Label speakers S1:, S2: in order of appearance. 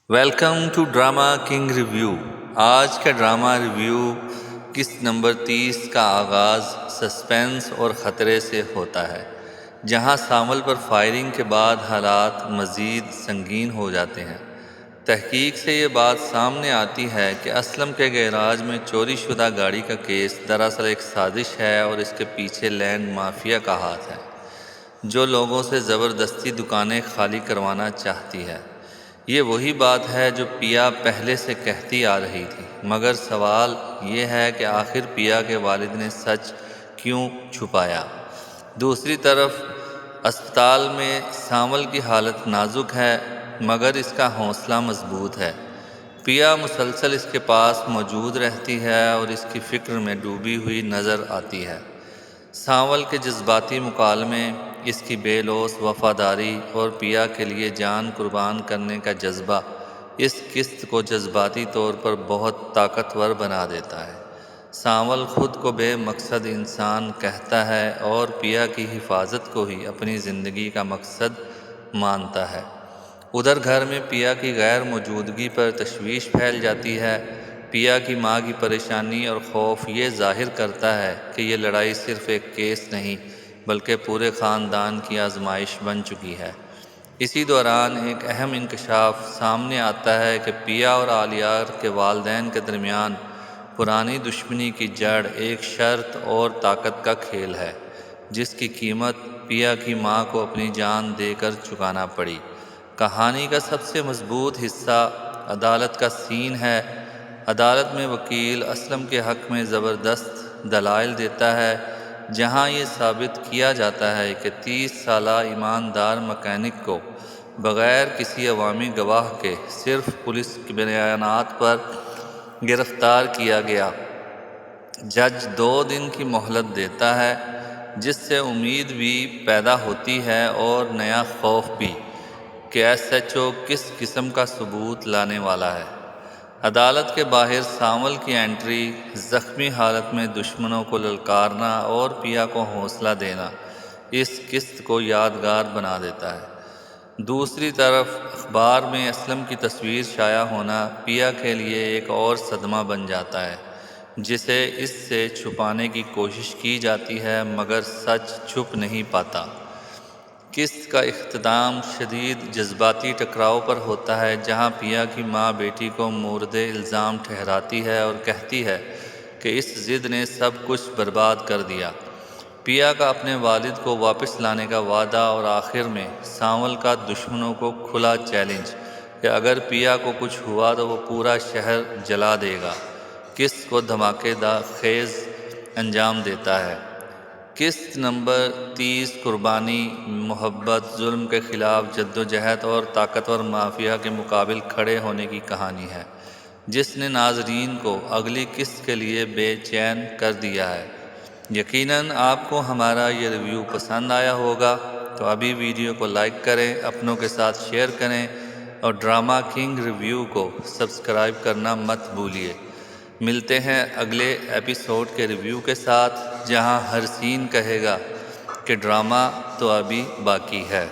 S1: Welcome to drama king review. آج کا drama review قسط نمبر 30 کا آغاز سسپینس اور خطرے سے ہوتا ہے، جہاں سامول پر فائرنگ کے بعد حالات مزید سنگین ہو جاتے ہیں۔ تحقیق سے یہ بات سامنے آتی ہے کہ اسلم کے گیراج میں چوری شدہ گاڑی کا کیس دراصل ایک سازش ہے اور اس کے پیچھے لینڈ مافیا کا ہاتھ ہے، جو لوگوں سے زبردستی دکانیں خالی کروانا چاہتی ہے۔ یہ وہی بات ہے جو پیا پہلے سے کہتی آ رہی تھی، مگر سوال یہ ہے کہ آخر پیا کے والد نے سچ کیوں چھپایا؟ دوسری طرف اسپتال میں سامول کی حالت نازک ہے، مگر اس کا حوصلہ مضبوط ہے۔ پیا مسلسل اس کے پاس موجود رہتی ہے اور اس کی فکر میں ڈوبی ہوئی نظر آتی ہے۔ سامول کے جذباتی مکالمے، اس کی بے لوث وفاداری اور پیا کے لیے جان قربان کرنے کا جذبہ اس قسط کو جذباتی طور پر بہت طاقتور بنا دیتا ہے۔ سامول خود کو بے مقصد انسان کہتا ہے اور پیا کی حفاظت کو ہی اپنی زندگی کا مقصد مانتا ہے۔ ادھر گھر میں پیا کی غیر موجودگی پر تشویش پھیل جاتی ہے۔ پیا کی ماں کی پریشانی اور خوف یہ ظاہر کرتا ہے کہ یہ لڑائی صرف ایک کیس نہیں بلکہ پورے خاندان کی آزمائش بن چکی ہے۔ اسی دوران ایک اہم انکشاف سامنے آتا ہے کہ پیا اور آلیار کے والدین کے درمیان پرانی دشمنی کی جڑ ایک شرط اور طاقت کا کھیل ہے، جس کی قیمت پیا کی ماں کو اپنی جان دے کر چکانا پڑی۔ کہانی کا سب سے مضبوط حصہ عدالت کا سین ہے۔ عدالت میں وکیل اسلم کے حق میں زبردست دلائل دیتا ہے، جہاں یہ ثابت کیا جاتا ہے کہ 30 سالہ ایماندار مکینک کو بغیر کسی عوامی گواہ کے صرف پولیس کے بیانات پر گرفتار کیا گیا۔ جج 2 دن کی مہلت دیتا ہے، جس سے امید بھی پیدا ہوتی ہے اور نیا خوف بھی کہ ایس ایچ او کس قسم کا ثبوت لانے والا ہے۔ عدالت کے باہر سامول کی انٹری، زخمی حالت میں دشمنوں کو للکارنا اور پیا کو حوصلہ دینا اس قسط کو یادگار بنا دیتا ہے۔ دوسری طرف اخبار میں اسلم کی تصویر شائع ہونا پیا کے لیے ایک اور صدمہ بن جاتا ہے، جسے اس سے چھپانے کی کوشش کی جاتی ہے مگر سچ چھپ نہیں پاتا۔ قسط کا اختتام شدید جذباتی ٹکراؤ پر ہوتا ہے، جہاں پیا کی ماں بیٹی کو مورد الزام ٹھہراتی ہے اور کہتی ہے کہ اس ضد نے سب کچھ برباد کر دیا۔ پیا کا اپنے والد کو واپس لانے کا وعدہ اور آخر میں سامول کا دشمنوں کو کھلا چیلنج کہ اگر پیا کو کچھ ہوا تو وہ پورا شہر جلا دے گا، قسط کو دھماکے خیز انجام دیتا ہے۔ قسط نمبر 30 قربانی، محبت، ظلم کے خلاف جدوجہد اور طاقتور مافیا کے مقابل کھڑے ہونے کی کہانی ہے، جس نے ناظرین کو اگلی قسط کے لیے بے چین کر دیا ہے۔ یقیناً آپ کو ہمارا یہ ریویو پسند آیا ہوگا، تو ابھی ویڈیو کو لائک کریں، اپنوں کے ساتھ شیئر کریں اور ڈرامہ کنگ ریویو کو سبسکرائب کرنا مت بھولیے۔ ملتے ہیں اگلے ایپیسوڈ کے ریویو کے ساتھ، جہاں ہر سین کہے گا کہ ڈرامہ تو ابھی باقی ہے۔